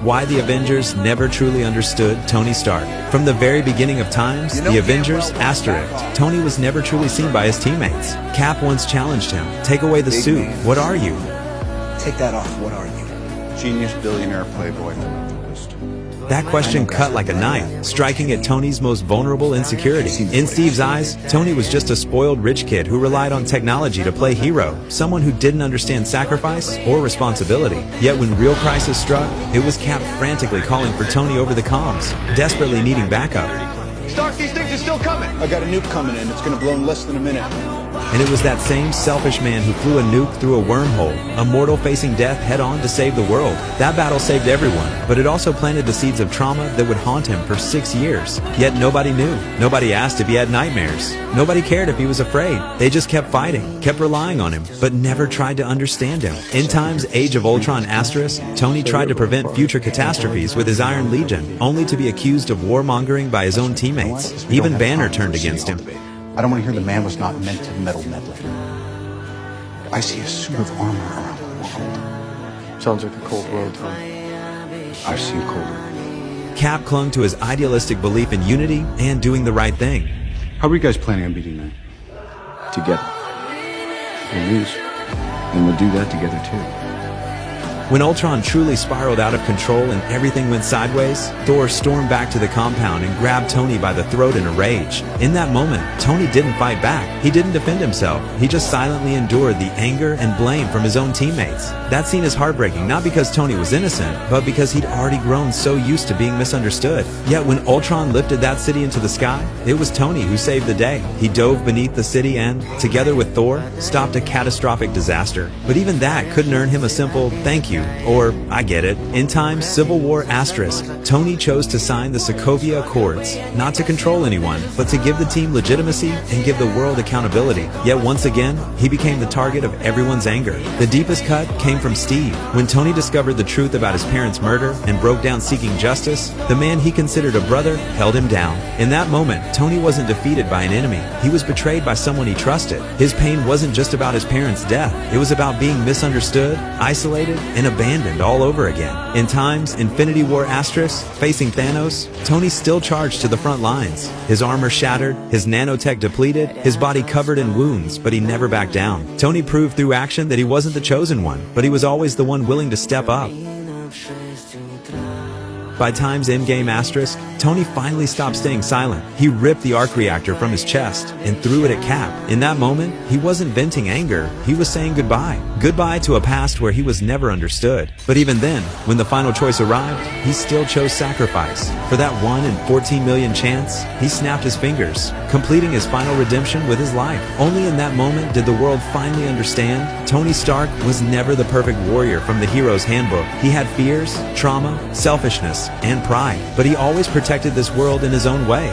why the Avengers never truly understood Tony Stark. From the very beginning of times, the Avengers, *, Tony was never truly seen by his teammates. Cap once challenged him, "Take away the suit. What are you?" Take that off. What are you? Genius, billionaire, playboy. That question cut like a knife, striking at Tony's most vulnerable insecurity. In Steve's eyes, Tony was just a spoiled rich kid who relied on technology to play hero, someone who didn't understand sacrifice or responsibility. Yet when real crisis struck, it was Cap frantically calling for Tony over the comms, desperately needing backup. Stark, these things are still coming. I got a nuke coming in. It's gonna blow in less than a minute. And it was that same selfish man who flew a nuke through a wormhole, a mortal facing death head-on to save the world. That battle saved everyone, but it also planted the seeds of trauma that would haunt him for 6 years. Yet nobody knew. Nobody asked if he had nightmares. Nobody cared if he was afraid. They just kept fighting, kept relying on him, but never tried to understand him. In Time's Age of Ultron *, Tony tried to prevent future catastrophes with his Iron Legion, only to be accused of warmongering by his own teammates. Even Banner turned against him. I don't want to hear the man was not meant to metal medley. I see a suit of armor around the world. Sounds like a cold world, Tom. I've seen colder. Cap clung to his idealistic belief in unity and doing the right thing. How are you guys planning on beating that? Together. We'll lose. And we'll do that together too. When Ultron truly spiraled out of control and everything went sideways, Thor stormed back to the compound and grabbed Tony by the throat in a rage. In that moment, Tony didn't fight back. He didn't defend himself. He just silently endured the anger and blame from his own teammates. That scene is heartbreaking, not because Tony was innocent, but because he'd already grown so used to being misunderstood. Yet when Ultron lifted that city into the sky, it was Tony who saved the day. He dove beneath the city and, together with Thor, stopped a catastrophic disaster. But even that couldn't earn him a simple thank you. Or, I get it. In Time's Civil War *, Tony chose to sign the Sokovia Accords, not to control anyone, but to give the team legitimacy and give the world accountability. Yet once again, he became the target of everyone's anger. The deepest cut came from Steve. When Tony discovered the truth about his parents' murder and broke down seeking justice, the man he considered a brother held him down. In that moment, Tony wasn't defeated by an enemy. He was betrayed by someone he trusted. His pain wasn't just about his parents' death. It was about being misunderstood, isolated, and abandoned all over again. In Time's Infinity War *, facing Thanos, Tony still charged to the front lines. His armor shattered, his nanotech depleted, his body covered in wounds, but he never backed down. Tony proved through action that he wasn't the chosen one, but he was always the one willing to step up. By Time's Endgame *, Tony finally stopped staying silent. He ripped the arc reactor from his chest and threw it at Cap. In that moment, he wasn't venting anger. He was saying goodbye. Goodbye to a past where he was never understood. But even then, when the final choice arrived, he still chose sacrifice. For that 1 in 14 million chance, he snapped his fingers, completing his final redemption with his life. Only in that moment did the world finally understand Tony Stark was never the perfect warrior from the hero's handbook. He had fears, trauma, selfishness, and pride, but he always protected this world in his own way.